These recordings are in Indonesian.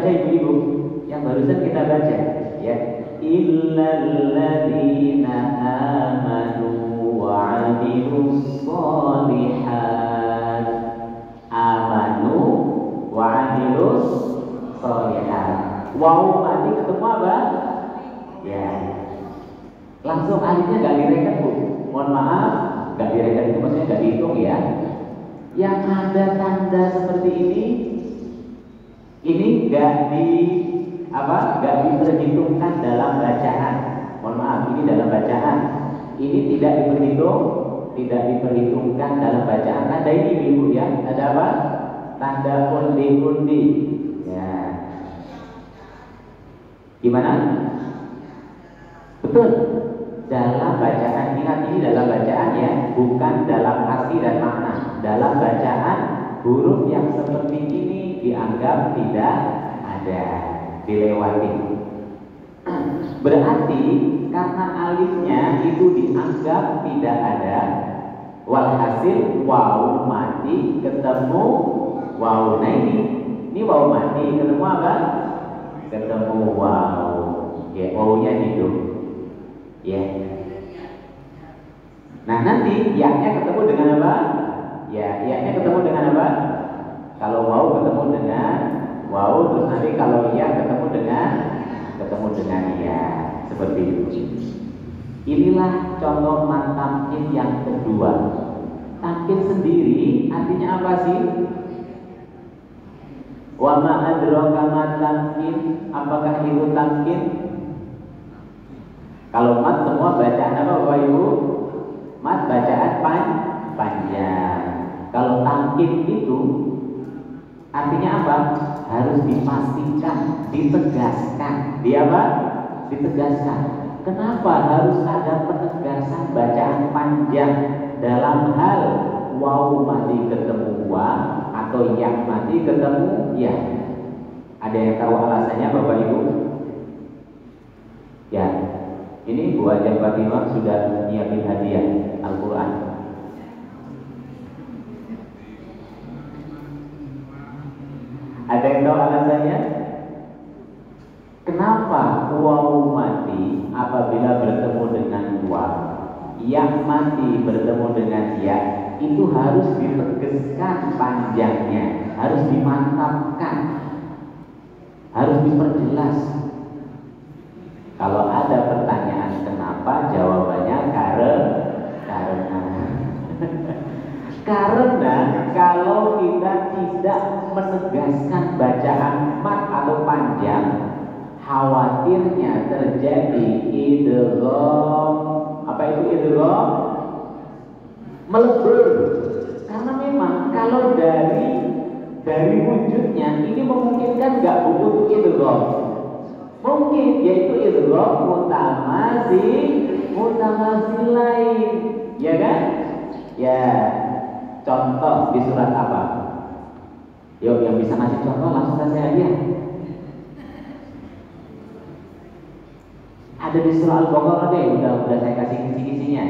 Ibu-ibu yang barusan kita baca ya, illalladzina amanu wa 'amilus sholihat. Amanu wa 'amilus sholihat. Wow, mati ketemu apa? Ya. Langsung alifnya nggak direken, Bu. Mohon maaf, nggak direken itu maksudnya nggak dihitung ya. Yang ada tanda seperti ini nggak diperhitungkan dalam bacaan. Mohon maaf, ini dalam bacaan. Ini tidak diperhitungkan dalam bacaan. Tanda ini Ibu ya, ada apa? Tanda undi-undi. Ya. Gimana? Betul. Dalam bacaan, ingat ini dalam bacaan ya, bukan dalam arti dan makna. Dalam bacaan, huruf yang seperti ini dianggap tidak ada, dilewati. Berarti karena alifnya itu dianggap tidak ada, walhasil waw mati ketemu waw. Nah ini waw mati ketemu apa? Ketemu waw. Ya, waw-nya hidup. Ya. Nah nanti ya-nya ketemu dengan apa? Ya-nya ketemu dengan apa? Kalau waw ketemu dengan waw, terus nanti kalau ya ketemu dengan ya, seperti itu. Inilah contoh mat tamkin yang kedua. Tamkin sendiri artinya apa sih? Wa ma adraka ma tamkin, apakah itu tamkin? Kalau mat semua bacaan apa Bapak Ibu? Mat bacaan panjang. Kalau tamkin itu artinya apa? Harus dipastikan, ditegaskan. Dia apa? Ditegaskan. Kenapa harus ada penegasan bacaan panjang dalam hal waw mati ketemu wa atau ya mati ketemu ya? Ada yang tahu alasannya Bapak Ibu? Ya, ini Bu Ajeng Fatimah sudah nyiapin hadiah Al-Quran. Ada yang tahu alasannya? Kenapa waw mati apabila bertemu dengan wa, yang mati bertemu dengan ya, itu harus ditegaskan panjangnya, harus dimantapkan, harus diperjelas. Kalau ada pertanyaan kenapa, jawabannya karena kalau kita tidak menegaskan bacaan mat atau panjang, khawatirnya terjadi idgham. Apa itu idgham? Melebur. Karena memang kalau dari wujudnya ini memungkinkan nggak buku idgham? Mungkin, yaitu idgham mutamatsilain, ya kan? Ya. Contoh di surat apa? Yuk, yang bisa ngasih contoh langsung kasih hadiah. Ada di surah Al-Baqarah deh, udah saya kasih kisi-kisinya.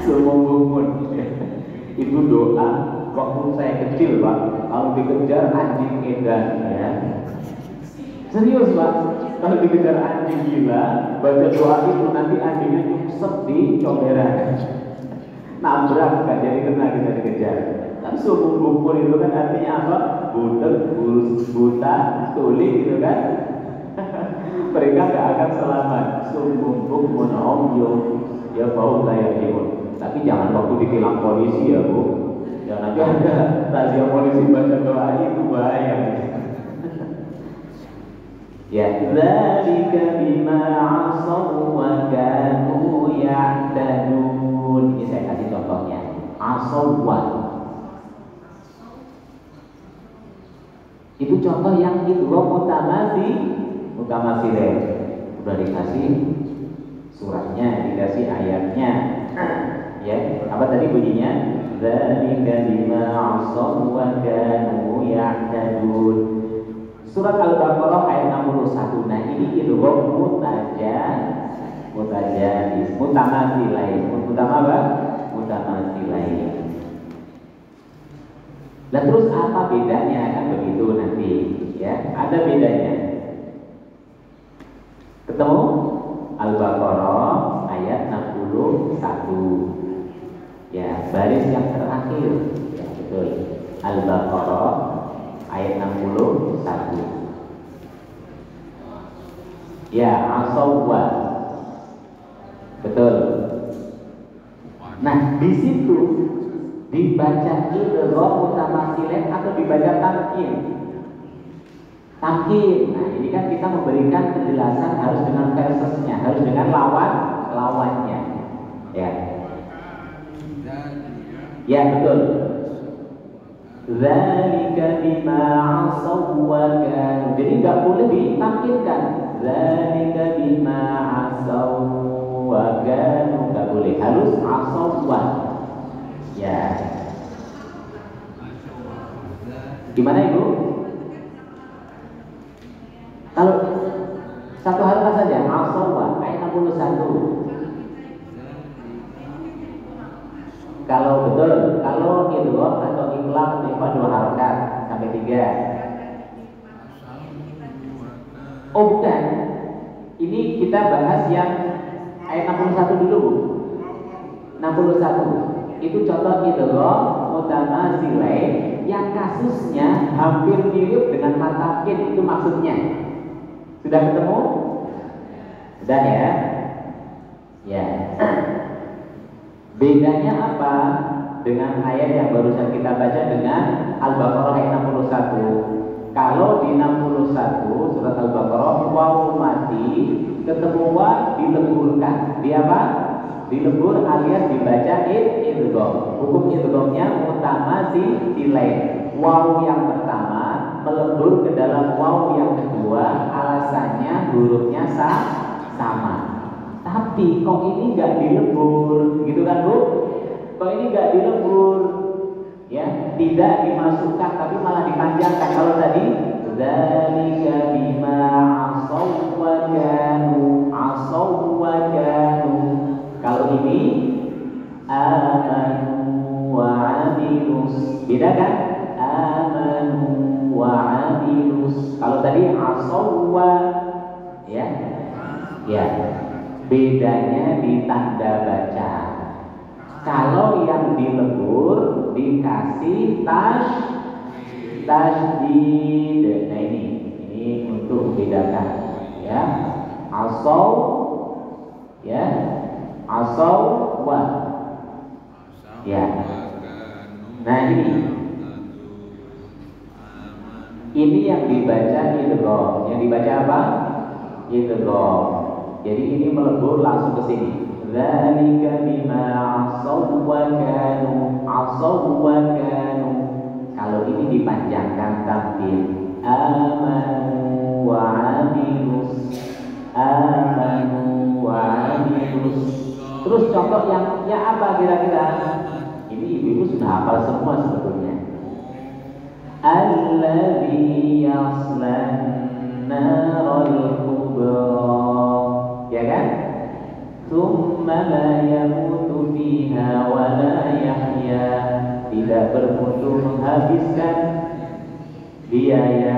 Sumung-bumun. Ibu doa, waktu saya kecil Pak, kalau dikejar anjing edan ya. Serius Pak, kalau dikejar anjing gila, baca doa itu nanti anjingnya nyungsep di comberan, nabrak, gak jadi kena kita dikejar. Kan sumung bukur itu kan artinya apa? Budak, buta, tuli gitu kan. Mereka gak akan selamat. Sumung bukur omyong, ya bau kayak imun. Tapi jangan waktu ditilang polisi ya Bu. Jangan ada razia polisi baca doa itu bahaya. Ya, dzalika bima 'asaw wa kanu ya'tadun. Ini saya kasih contohnya. Asawwa. Itu contoh yang idgham mutamatsilain. Udah dikasih suratnya, dikasih ayatnya. Ya, apa tadi bunyinya? Dzalika bima 'asaw wa kanu ya'tadun. Surat Al-Baqarah ayat 61. Nah ini idgham mutamatsilain. Mutama apa? Mutamatsilain. Nah terus apa bedanya kan begitu nanti ya, ada bedanya. Ketemu Al-Baqarah ayat 61. Ya, baris yang terakhir. Ya, betul. Al-Baqarah ayat 61. Ya, asawwa. Betul. Nah, di situ dibaca idgham mutamatsilain atau dibaca tamkin. Tamkin. Nah, ini kan kita memberikan penjelasan harus dengan versesnya, harus dengan lawannya. Ya. Ya, betul. Dzalika bima 'asaw wa kanu. Jadi enggak boleh ditamkinkan. Dzalika bima 'asaw wa kanu, enggak boleh. Harus 'asaw wa. Ya. Gimana Ibu? Kalau satu halaman saja, Al-Sawwa ayat 61. Kalau betul, kalau idgham atau iqlab lima 2 harakat sampai 3. Oh bukan. Ini kita bahas yang ayat 61 dulu, Bu. 61. Itu contoh idgham mutamatsilain yang kasusnya hampir mirip dengan matakin, itu maksudnya. Sudah ketemu? Sudah ya? Ya. Bedanya apa dengan ayat yang barusan kita baca dengan Al-Baqarah ayat 61? Kalau di 61 surat Al-Baqarah waw mati ketemu wa dileburkan. Di apa? Dilebur alias dibaca idgham. Hukum idghamnya mutamatsilain. Waw yang pertama melebur ke dalam waw yang kedua, alasannya hurufnya sama. Tapi kok ini nggak dilebur, gitu kan Bu? Kok ini nggak dilebur, ya? Tidak dimasukkan, tapi malah dipanjangkan. Kalau tadi, dzalika bima 'asaw wa kanu, 'asaw wa kanu. Kalau ini, amanu wa 'amilus. Beda kan? Amanu wa 'amilus. Kalau tadi 'asaw wa, ya, ya. Bedanya di tanda baca. Kalau yang dilebur dikasih tasydid. Nah ini untuk membedakan ya. Asaw ya. Asaw wa. Ya. Nah ini yang dibaca idgham. Yang dibaca apa? Idgham. Jadi ini melebur langsung ke sini. Dzalika bima 'asaw wa kanu, 'asaw wa kanu. Kalau ini dipanjangkan tampil. Amanu wa 'amilus. Amanu wa 'amilus. Terus contoh yang apa kira-kira? Ini ibu-ibu sudah hafal semua sebetulnya. Alladzi yaslan naral kubra. Ya kan? Tsumma la yamutu fiha wa la yahya. Tidak bermutu menghabiskan dia ya.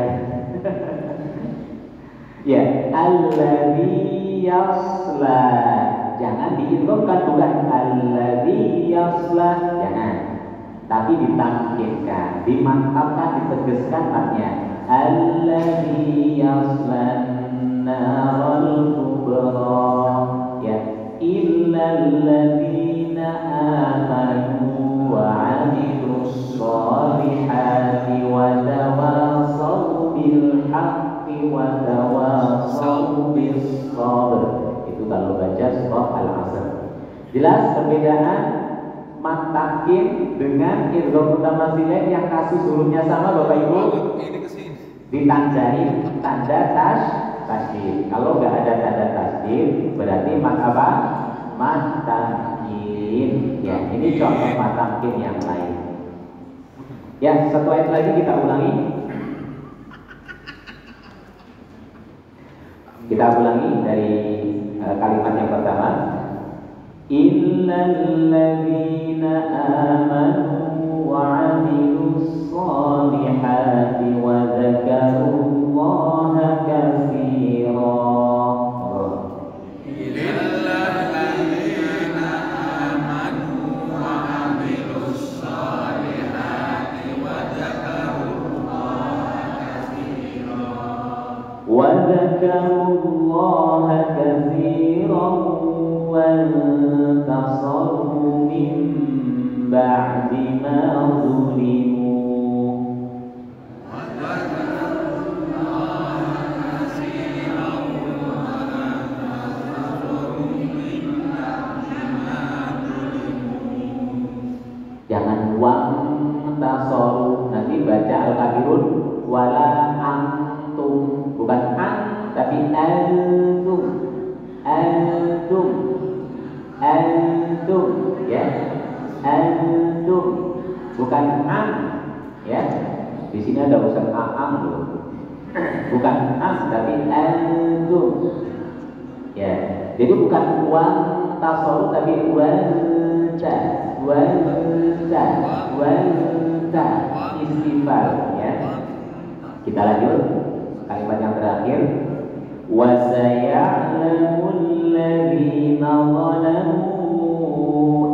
Ya, alladzi yasla. Jangan diidghamkan, bukan alladzi yasla, jangan. Tapi ditamkinkan, dimantapkan, ditegaskan maknanya. Alladzi yasla naral kubra, ya, illal ladzina amanu wa 'amilus shalihati wa tawasaw bil haqqi wa tawasaw bis sabr. Itu kalau baca surah Al-Asr. Jelas perbedaan mat takin dengan idgham mutamatsilain yang kasus hurufnya sama Bapak Ibu? Ditandai tanda tasydid. Kalau nggak ada tanda tasydid berarti mat apa? Mat takin. Ya, ini contoh mat takin yang lain. Ya, satu ayat lagi kita ulangi. Kita ulangi dari kalimat yang pertama. Illal ladzina amanu wa 'amilus وذكروا الله كثيرا وانتصروا من بعد ما ظلموا jangan wantasoru, nanti baca Al-Kafirun wala antum, bukan an tapi antum, antum, antum, ya, antum, bukan am, ya. Di sini ada usaha am loh, bukan am tapi antum, ya. Jadi bukan wantasoru tapi wanta, wanta, wanta, istighfar, ya. Kita lanjut kalimat yang terakhir. Wa saya'lamul ladzina zalamu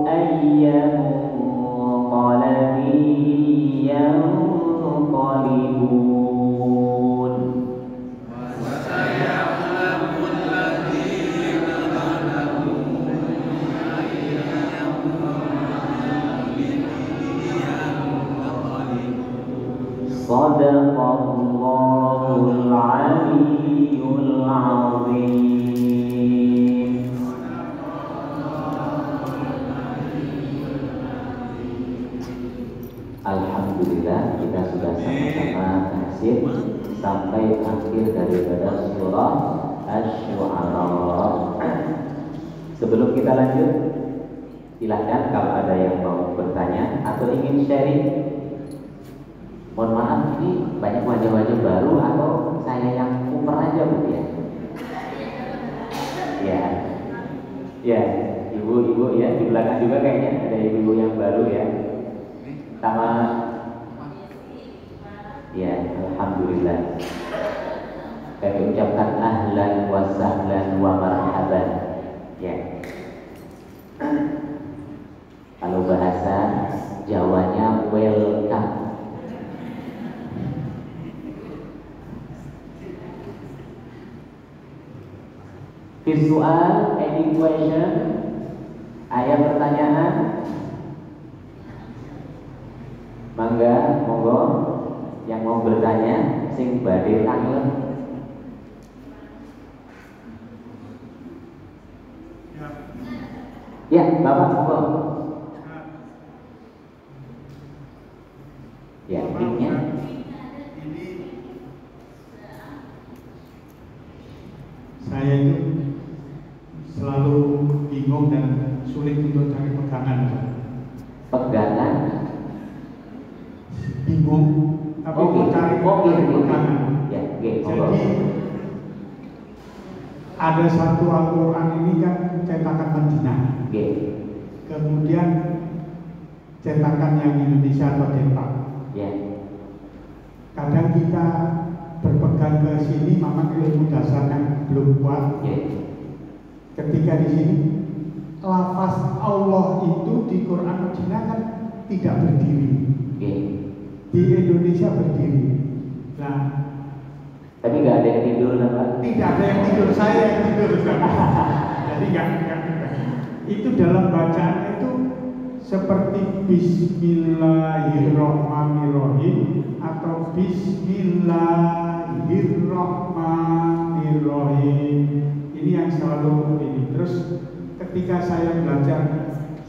ayyamunqalabin yanqalibun. Wa saya'lamul ladzina zalamu ayyamunqalabin yanqalibun. Sadaqallahul aliyyul azim. Alhamdulillah kita sudah sama-sama berhasil sampai akhir daripada surah Asy-Syu'ara. Sebelum kita lanjut, silahkan kalau ada yang mau bertanya atau ingin sharing. Mohon maaf, ini banyak wajah-wajah baru atau saya yang umur aja Bu ya? Ya, ya, ibu-ibu ya, di belakang juga kayaknya ada ibu-ibu yang baru ya. Sama, ya, alhamdulillah. Kami ucapkan ahlan wa sahlan wa marhaban. Ya. Kalau bahasa Jawanya welcome. Visual, any question? Ada pertanyaan? Mangga, monggo yang mau bertanya sing badhe tanglet. Ya, Bapak monggo. Ya, mic-nya. Saya itu selalu bingung dan sulit untuk cari pegangan. Pegangan? Bingung, tapi mau cari pegangan. Ya, Jadi ada satu Al-Quran ini kan cetakan Madinah. Kemudian cetakan yang Indonesia atau Denmark. Kadang kita berpegang ke sini, memang ilmu dasarnya belum kuat. Ketika di sini lafaz Allah itu di Quran Madinah kan tidak berdiri. Di Indonesia berdiri. Nah, tapi nggak ada yang tidur, Pak? Tidak ada yang tidur, saya yang tidur. Jadi nggak. Itu dalam bacaan itu seperti Bismillahirrahmanirrahim atau Bismillahirrahmanirrahim. Ini yang selalu ini. Terus ketika saya belajar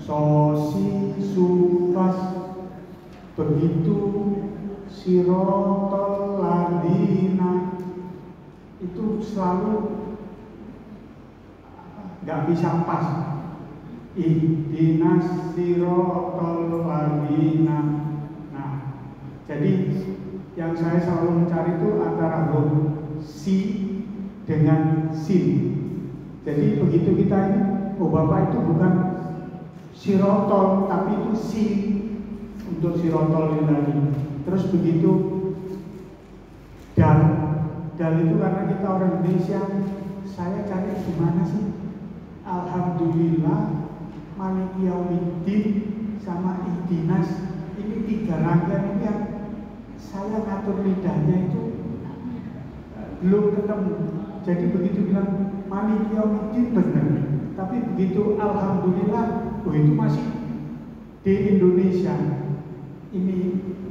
sosi sufas begitu sirotol ladina itu selalu nggak bisa pas. Ihdinas sirotol ladina. Nah, jadi yang saya selalu mencari itu antara huruf si dengan sin. Jadi begitu kita ini, oh Bapak itu bukan sirotol, tapi itu si untuk sirotol ini tadi. Terus begitu dal itu karena kita orang Indonesia, saya cari gimana sih? Alhamdulillah, Maliki Yaumiddin sama Ihdinas, ini tiga rangkaian ini yang saya ngatur lidahnya itu belum ketemu. Jadi begitu bilang Maliki Yaumiddin benar, tapi begitu alhamdulillah, oh itu masih di Indonesia. Ini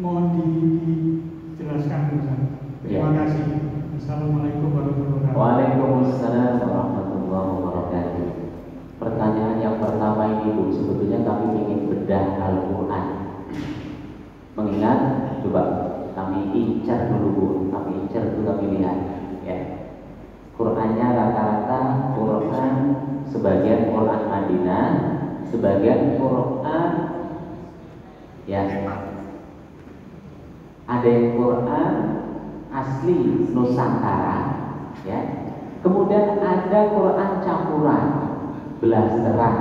mohon dijelaskan Ustaz. Terima kasih. Assalamualaikum warahmatullahi wabarakatuh. Waalaikumsalam warahmatullahi wabarakatuh. Pertanyaan yang pertama ini Bu, sebetulnya kami ingin bedah Al-Quran. Mengingat, coba kami incar dulu Bu, kami incar dulu, kami lihat ya. Qurannya rata-rata Quran, sebagian Quran Madinah, sebagian Quran ya, ada yang Quran asli Nusantara ya. Kemudian ada Quran campuran, belasteran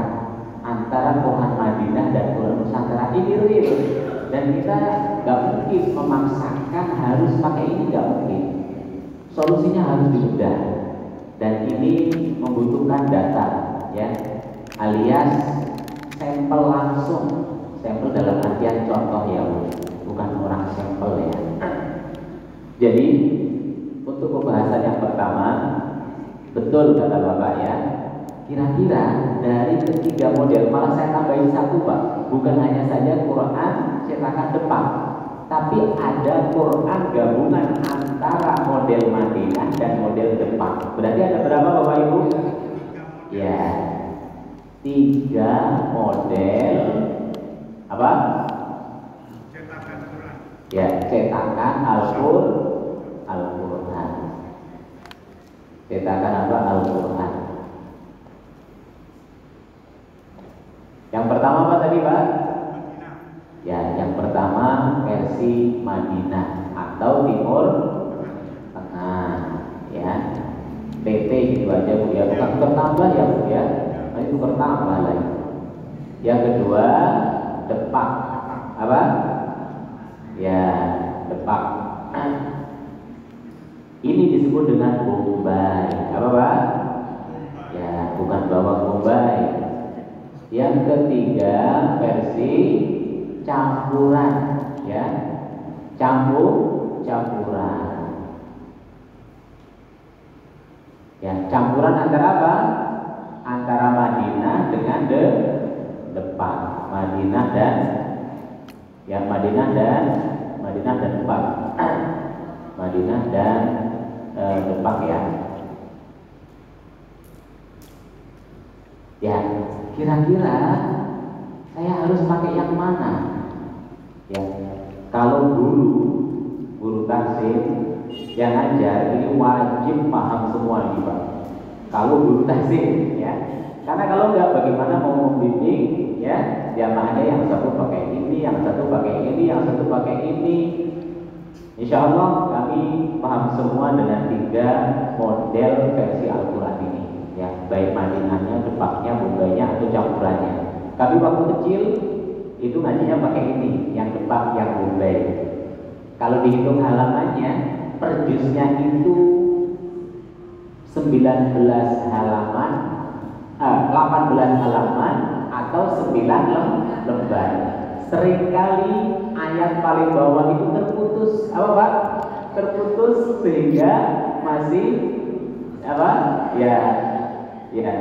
antara Quran Madinah dan Quran Nusantara. Ini real, dan kita nggak mungkin memaksakan harus pakai ini, nggak mungkin. Solusinya harus dibedah, dan ini membutuhkan data ya, alias sampel langsung, sampel dalam artian contoh ya, bukan orang sampel ya. Jadi untuk pembahasan yang pertama, betul kata Bapak ya, kira-kira dari ketiga model, malah saya tambahin satu Pak, bukan hanya saja Quran cetakan depan, tapi ada Quran gabungan antara model Madinah dan model depan. Berarti ada berapa Bapak Ibu? Ya, 3 model apa? Cetakan Quran. Ya, cetakan Al-Quran. Cetakan apa? Al-Quran. Yang pertama apa tadi Pak? Ya, yang pertama versi Madinah atau Timur Tengah ya. PT gitu aja Bu ya, bukan bertambah ya Bu ya. Itu bertambah lagi. Yang kedua Depak. Apa? Ya, Depak. Ini disebut dengan Bombay. Apa Pak? Ya, bukan bawang Bombay. Yang ketiga versi campuran ya, campuran ya, campuran antara apa? Antara Madinah dengan depan, Madinah dan depan, Madinah dan depan ya. Ya, kira-kira saya harus pakai yang mana? Ya, kalau guru tafsir yang ngajar ini wajib paham semua ini Pak. Kalau guru tafsir ya, karena kalau enggak bagaimana mau membimbing ya? Jamaahnya yang satu pakai ini, yang satu pakai ini, yang satu pakai ini. Insya Allah kami paham semua dengan 3 model versi Al-Quran ini ya, baik Madinahnya, Depaknya, Bombaynya atau campurannya. Kami waktu kecil itu ngajinya pakai ini, yang Depak, yang Bombay. Kalau dihitung halamannya, per juznya itu 19 halaman, 18 halaman atau 9 lembar. Seringkali ayat paling bawah itu terputus, apa Pak? Terputus sehingga masih apa? Ya,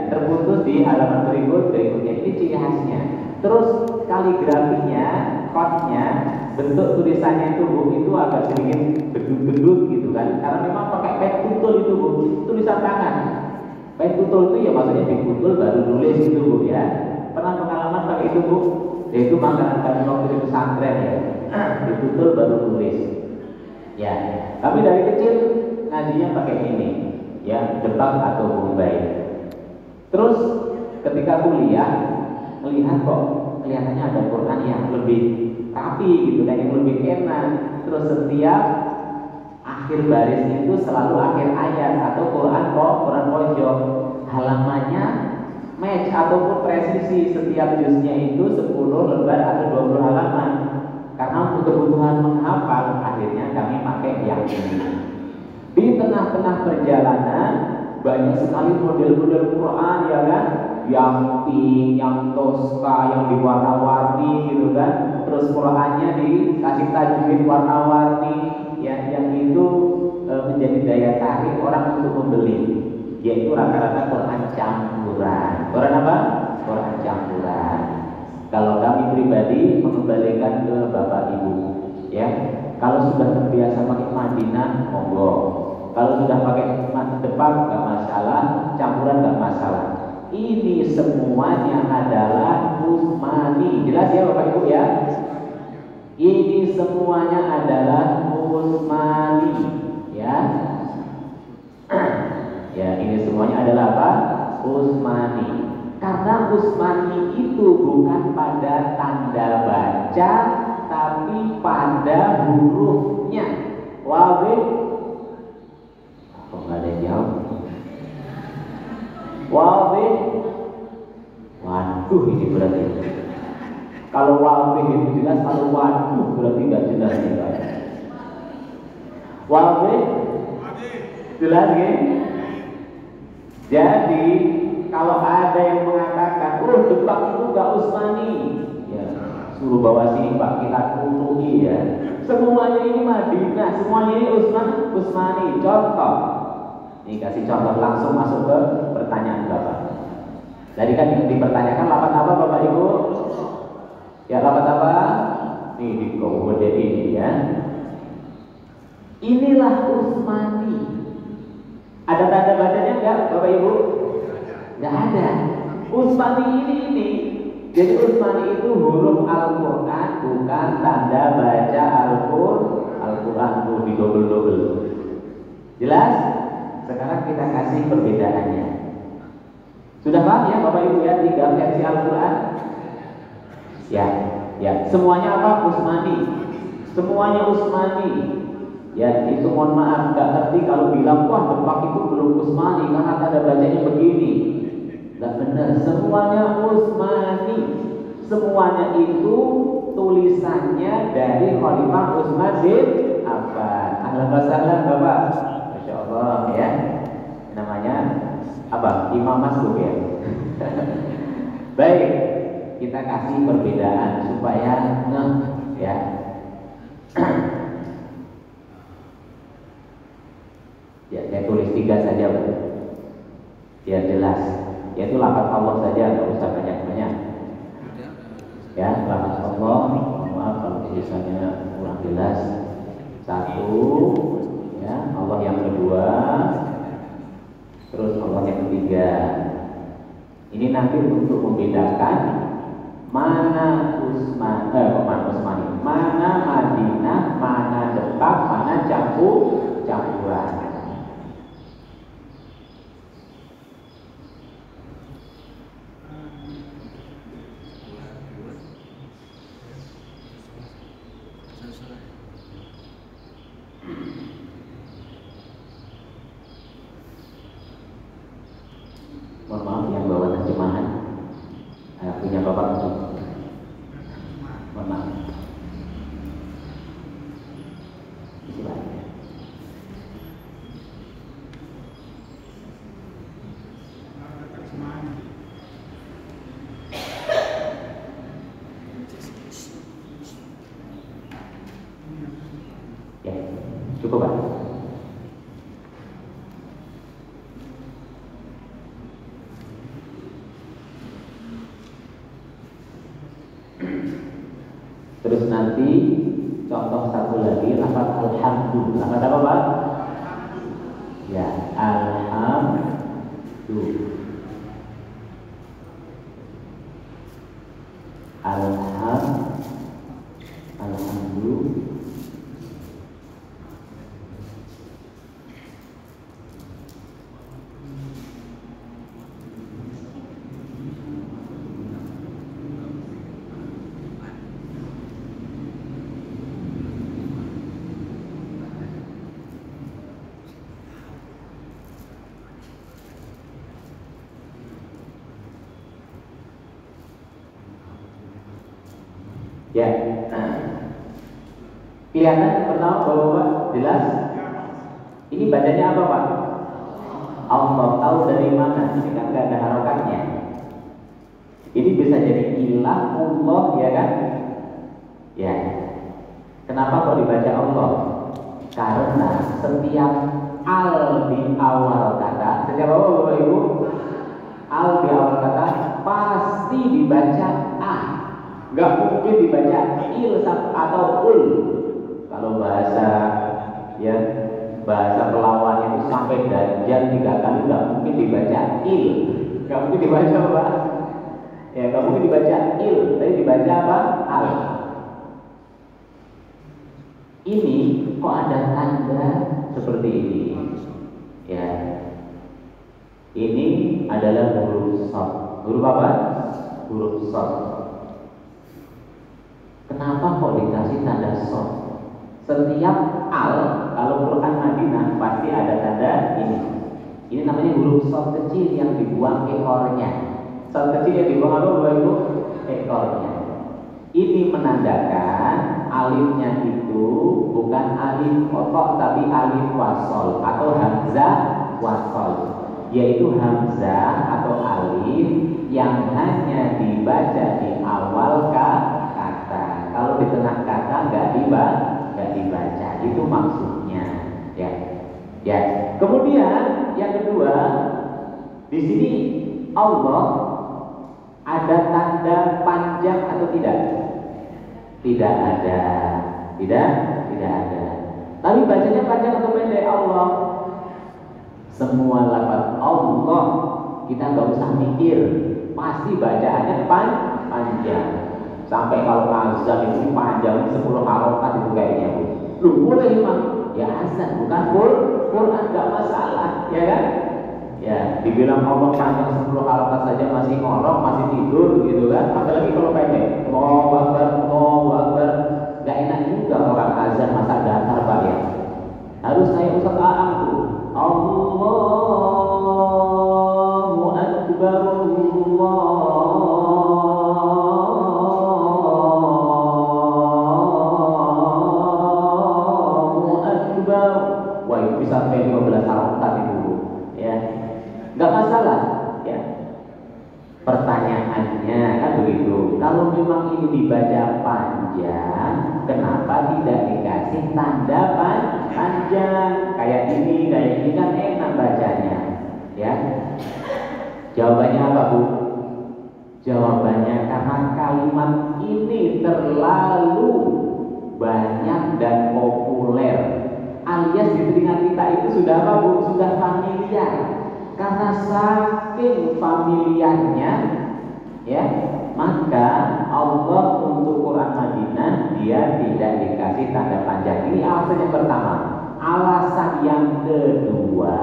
terputus di halaman berikutnya. Ini ciri khasnya. Terus kaligrafinya, kodnya, bentuk tulisannya itu Bu, itu agak sedikit gendut-gendut gitu kan, karena memang pakai pen tutul itu Bu, tulisan tangan. Pen tutul itu ya maksudnya diputul baru nulis gitu Bu ya. Pernah pengalaman pakai itu Bu? Ya, itu makanan kami waktu di pesantren ya, diputul baru nulis. Ya, kami dari kecil ngajinya pakai ini, ya, Depak atau Bombay. Terus ketika kuliah melihat kok kelihatannya ada Quran yang lebih rapi gitu kan, yang lebih enak. Terus setiap akhir baris itu selalu akhir ayat atau Quran pojok, halamannya match ataupun presisi, setiap juznya itu 10 lembar atau 20 halaman. Karena untuk kebutuhan menghafal akhirnya kami pakai yang ini. Di tengah-tengah perjalanan banyak sekali model-model Quran ya kan, yang pink, yang toska, yang diwarna-warni gitu kan. Terus Qurannya dikasih tajwid warna-warni ya, yang itu menjadi menjadi daya tarik orang untuk membeli, yaitu rata-rata Quran campuran. Quran apa? Quran campuran. Kalau kami pribadi mengembalikan ke Bapak Ibu, ya. Kalau sudah terbiasa pakai Madinah, monggo. Kalau sudah pakai Depak nggak masalah, campuran nggak masalah. Ini semuanya adalah Utsmani. Jelas ya Bapak Ibu ya? Ini semuanya adalah Utsmani, ya. Ya, ini semuanya adalah apa? Utsmani. Karena Utsmani itu bukan pada tanda baca, tapi pada hurufnya. Wabih, kok nggak ada yang jawab? Wabih, waduh ini berarti. Kalau wabih itu jelas, kalau waduh berarti nggak jelas ya. Wabih, jelas ya? Jadi kalau ada yang mengatakan, oh Depak itu nggak Utsmani, ya suruh bawa sini Pak, kita kutuki ya. Semuanya ini Madinah, semuanya ini Utsmani. Contoh, ini kasih contoh langsung masuk ke pertanyaan Bapak. Tadi kan yang dipertanyakan lapan apa Bapak Ibu? Ya lapan apa? Nih di kode ini ya. Inilah Utsmani. Ada tanda bacanya enggak Bapak Ibu? Enggak ada. Utsmani ini. Jadi Utsmani itu huruf Al-Quran, bukan tanda baca Al-Quran tuh di double. Jelas? Sekarang kita kasih perbedaannya. Sudah paham ya Bapak Ibu ya 3 versi Al-Quran? Ya. Semuanya apa? Utsmani. Semuanya Utsmani. Ya itu mohon maaf, nggak ngerti kalau bilang wah Depak itu belum Utsmani karena tanda bacanya begini. Nggak benar, semuanya Utsmani. Semuanya itu tulisannya dari Khalifah Utsman bin Affan. Ahlan wa sahlan Bapak. Masya Allah ya. Namanya apa? Imam Masbuk ya. Baik, kita kasih perbedaan supaya ya. Ya, saya tulis 3 saja, biar jelas. Yaitu lafaz Allah saja, nggak usah banyak-banyak. Ya, lafaz Allah. Maaf kalau tulisannya kurang jelas. 1, ya, Allah yang kedua, terus Allah yang ketiga. Ini nanti untuk membedakan mana Utsmani, mana Madinah, mana Depak, mana campuran. Mohon maaf yang bawa terjemahan punya Bapak itu. Mohon maaf. Silakan. Ya, cukup Pak. Terus nanti contoh satu lagi lafaz alhamdulillah. Lafaz apa Pak? Ya, alhamdulillah. Alhamdulillah. Ya, kelihatan pertama Bapak jelas. Ini bacanya apa Pak? Allah. Tahu dari mana? Ini kan nggak ada harokatnya. Ini bisa jadi ilah Allah ya kan? Ya. Kenapa kok dibaca Allah? Karena setiap al di awal kata, setiap apa Bapak Ibu? Al di awal kata pasti dibaca a, nggak mungkin dibaca il atau ul. Kalau bahasa ya bahasa pelawannya itu sampai dajjal 3 kali nggak mungkin dibaca il, nggak mungkin dibaca apa? Ya nggak mungkin dibaca il, tapi dibaca apa? Al. Ini kok ada tanda seperti ini? Ya, ini adalah huruf shad. Huruf apa? Huruf shad. Kenapa kok dikasih tanda shad? Setiap al, kalau Quran Madinah pasti ada tanda ini. Ini namanya huruf shad kecil yang dibuang ekornya. Shad kecil yang dibuang apa Bapak Ibu? Ekornya. Ini menandakan alifnya itu bukan alif kotok tapi alif wasol atau hamzah wasol, yaitu hamzah atau alif yang hanya dibaca di awal kata. Kalau di tengah kata nggak dibaca, itu maksudnya. Ya. Kemudian yang kedua, di sini Allah ada tanda panjang atau tidak? Tidak ada. Tidak ada. Tapi bacanya panjang atau pendek Allah? Semua lafaz Allah kita nggak usah mikir, pasti bacaannya panjang. Sampai kalau azan itu panjang 10 harokat itu kayaknya. Lu boleh Imam? Ya azan bukan Quran, nggak masalah, ya kan? Ya, dibilang Allah panjang 10 harokat saja masih ngorok, masih tidur gitu kan. Apalagi kalau pendek. Allahu Akbar. Gak enak juga orang azan masa datar Pak ya. Harus kayak Ustaz Aam tuh. Allahu Akbar, Allahu Akbar. Wah itu bisa sampai 15 harokat itu ya. Gak masalah ya. Pertanyaannya kan begitu. Kalau memang ini dibaca panjang, kenapa tidak dikasih tanda panjang? Kayak ini kan enak bacanya, ya. Jawabannya apa Bu? Jawabannya karena kalimat ini terlalu banyak dan populer, alias di telinga kita itu sudah apa Bu? Sudah familiar. Karena saking familiarnya, ya, maka Allah untuk Quran Madinah dia tidak dikasih tanda panjang. Ini alasan yang pertama. Alasan yang kedua,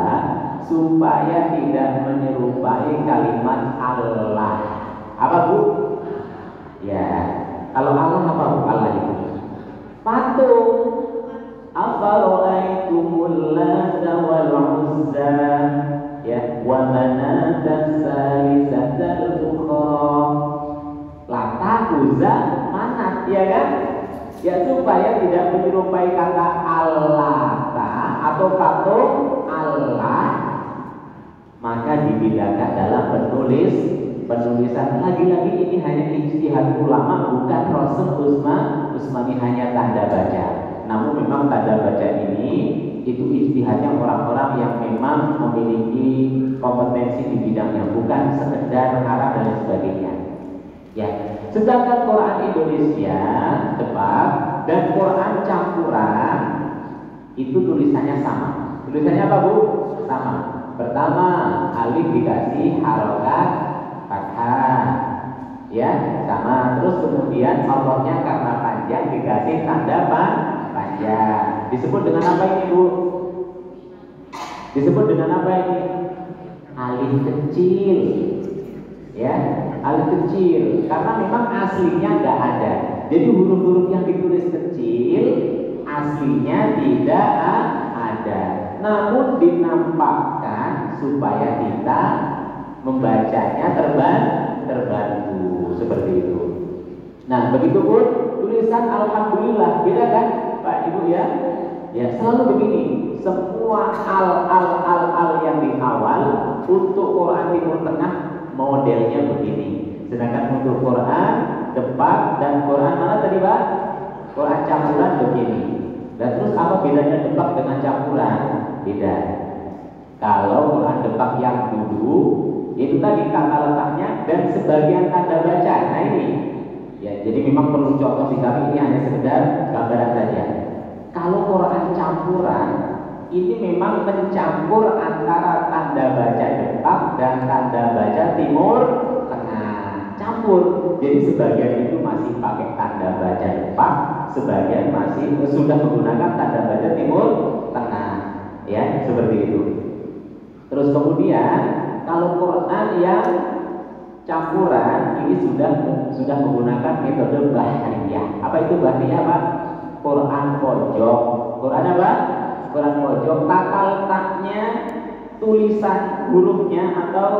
supaya tidak menyerupai kalimat Allah. Apa Bu? Ya, kalau Allah apa Bu? Allah itu patung. Afara'aitumul Lata wal Uzza, ya, wa manatan salisatal ukhra. Lata, Uzza, Manat, ya kan? Ya supaya tidak menyerupai kata Allah atau patung Allah, maka dibedakan dalam penulisan. Lagi-lagi ini hanya ijtihad ulama, bukan Rasul Usmani hanya tanda baca. Namun memang tanda baca ini itu ijtihadnya orang-orang yang memang memiliki kompetensi di bidangnya, bukan sekedar Arab dan sebagainya. Ya, sedangkan Quran Indonesia cepat dan Quran campuran itu tulisannya sama. Tulisannya apa Bu? Sama. Pertama, alif dikasih harokat fathah, ya sama. Terus kemudian Allahnya karena panjang dikasih tanda panjang. Disebut dengan apa ini Bu? Disebut dengan apa ini? Alif kecil, ya, alif kecil. Karena memang aslinya nggak ada. Jadi huruf-huruf yang ditulis kecil aslinya tidak ada. Namun dinampakkan supaya kita membacanya terbantu seperti itu. Nah, begitu pun tulisan alhamdulillah, beda kan Pak Ibu ya? Ya selalu begini. Semua al yang di awal untuk Quran Timur Tengah modelnya begini. Sedangkan untuk Quran Depak dan Quran mana tadi Pak? Quran campuran begini. Dan terus apa bedanya Depak dengan campuran? Beda. Kalau Quran Depak yang dulu itu tadi kata letaknya dan sebagian tanda baca. Nah ini ya, jadi memang perlu contoh sih, tapi ini hanya sekedar gambaran saja. Kalau Quran campuran ini memang mencampur antara tanda baca Depak dan tanda baca Timur Tengah, campur. Jadi sebagian itu masih pakai tanda baca Depak, sebagian masih sudah menggunakan tanda baca Timur Tengah, ya seperti itu. Terus kemudian kalau Quran yang campuran ini sudah menggunakan metode bahriyah. Apa itu bahriyah, Pak? Quran pojok. Quran apa? Quran pojok. Tata letaknya, tulisan hurufnya atau